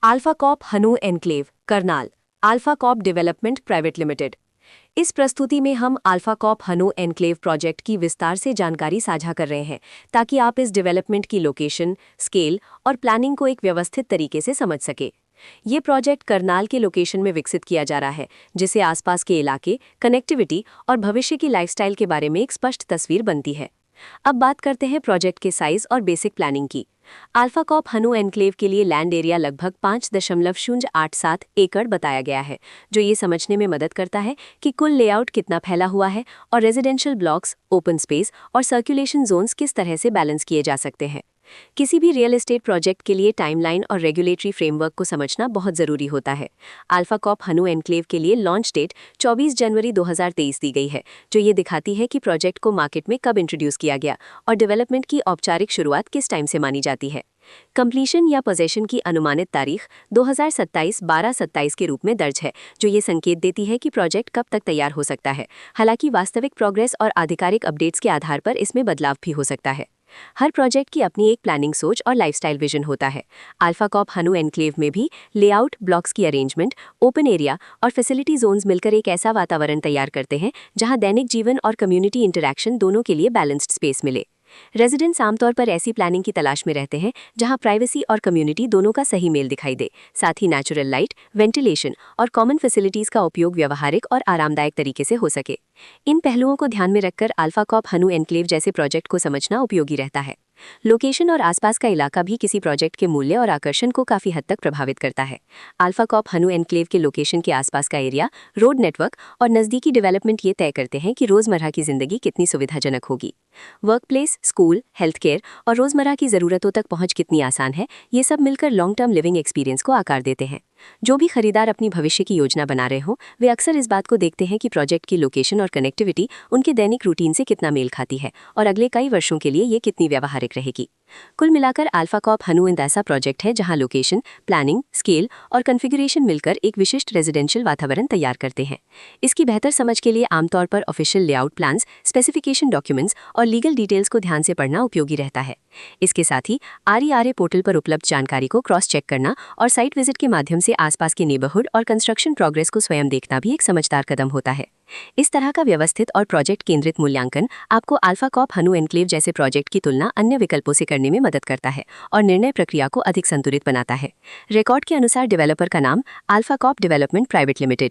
Alpha corp Hanu enclave Karnal alpha corp development private limited. इस प्रस्तुति में हम alpha corp Hanu enclave project की विस्तार से जानकारी साझा कर रहे हैं ताकि आप इस डेवलपमेंट की लोकेशन, स्केल और प्लानिंग को एक व्यवस्थित तरीके से समझ सके। ये प्रोजेक्ट करनाल के लोकेशन में विकसित किया जा रहा है, जिससे आसपास के इलाके, कनेक्टिविटी और भविष्य की लाइफस्टाइल के बारे में एक स्पष्ट तस्वीर बनती है। अब बात करते हैं प्रोजेक्ट के साइज और बेसिक प्लानिंग की। अल्फा कॉप हनु एनक्लेव के लिए लैंड एरिया लगभग 5.087 एकड़ बताया गया है, जो ये समझने में मदद करता है कि कुल लेआउट कितना फैला हुआ है और रेजिडेंशियल ब्लॉक्स, ओपन स्पेस और सर्कुलेशन जोन्स किस तरह से बैलेंस किए जा सकते हैं। किसी भी रियल एस्टेट प्रोजेक्ट के लिए टाइमलाइन और रेगुलेटरी फ्रेमवर्क को समझना बहुत ज़रूरी होता है। अल्फा कॉप हनु एनक्लेव के लिए लॉन्च डेट 24 जनवरी 2023 दी गई है, जो ये दिखाती है कि प्रोजेक्ट को मार्केट में कब इंट्रोड्यूस किया गया और डेवलपमेंट की औपचारिक शुरुआत किस टाइम से मानी जाती है। कंप्लीशन या पोजेशन की अनुमानित तारीख 2027-12-27 के रूप में दर्ज है, जो ये संकेत देती है कि प्रोजेक्ट कब तक तैयार हो सकता है। हालांकि वास्तविक प्रोग्रेस और आधिकारिक अपडेट्स के आधार पर इसमें बदलाव भी हो सकता है। हर प्रोजेक्ट की अपनी एक प्लानिंग सोच और लाइफस्टाइल विजन होता है। अल्फा कॉप हनु एनक्लेव में भी लेआउट, ब्लॉक्स की अरेंजमेंट, ओपन एरिया और फैसिलिटी जोन्स मिलकर एक ऐसा वातावरण तैयार करते हैं जहां दैनिक जीवन और कम्युनिटी इंटरैक्शन दोनों के लिए बैलेंस्ड स्पेस मिले। रेजिडेंट्स आमतौर पर ऐसी प्लानिंग की तलाश में रहते हैं जहां प्राइवेसी और कम्युनिटी दोनों का सही मेल दिखाई दे, साथ ही नेचुरल लाइट, वेंटिलेशन और कॉमन फैसिलिटीज का उपयोग व्यवहारिक और आरामदायक तरीके से हो सके। इन पहलुओं को ध्यान में रखकर अल्फा कॉप हनु एनक्लेव जैसे प्रोजेक्ट को समझना उपयोगी रहता है। लोकेशन और आसपास का इलाका भी किसी प्रोजेक्ट के मूल्य और आकर्षण को काफी हद तक प्रभावित करता है। अल्फा कॉप हनु एनक्लेव के लोकेशन के आसपास का एरिया, रोड नेटवर्क और नज़दीकी डेवलपमेंट ये तय करते हैं कि रोजमर्रा की जिंदगी कितनी सुविधाजनक होगी। Work place, school, health care और रोजमर्रा की ज़रूरतों तक पहुंच कितनी आसान है, ये सब मिलकर लॉन्ग टर्म लिविंग एक्सपीरियंस को आकार देते हैं। जो भी खरीदार अपनी भविष्य की योजना बना रहे हों, वे अक्सर इस बात को देखते हैं कि प्रोजेक्ट की लोकेशन और कनेक्टिविटी उनके दैनिक रूटीन से कितना मेल खाती है और अगले कई वर्षों के लिए ये कितनी व्यावहारिक रहेगी। कुल मिलाकर अल्फा कॉप हनु एक ऐसा प्रोजेक्ट है जहां लोकेशन, प्लानिंग, स्केल और कॉन्फ़िगरेशन मिलकर एक विशिष्ट रेजिडेंशियल वातावरण तैयार करते हैं। इसकी बेहतर समझ के लिए आमतौर पर official layout plans, specification documents और लीगल डिटेल्स को ध्यान से पढ़ना उपयोगी रहता है। इसके साथ ही RERA पोर्टल पर उपलब्ध जानकारी को क्रॉस चेक करना और साइट विजिट के माध्यम से आसपास के नेबरहुड और कंस्ट्रक्शन प्रोग्रेस को स्वयं देखना भी एक समझदार कदम होता है। इस तरह का व्यवस्थित और प्रोजेक्ट केंद्रित मूल्यांकन आपको अल्फा कॉप हनु एनक्लेव जैसे प्रोजेक्ट की तुलना अन्य विकल्पों से करने में मदद करता है और निर्णय प्रक्रिया को अधिक संतुलित बनाता है। रिकॉर्ड के अनुसार डेवलपर का नाम Alpha corp development private limited,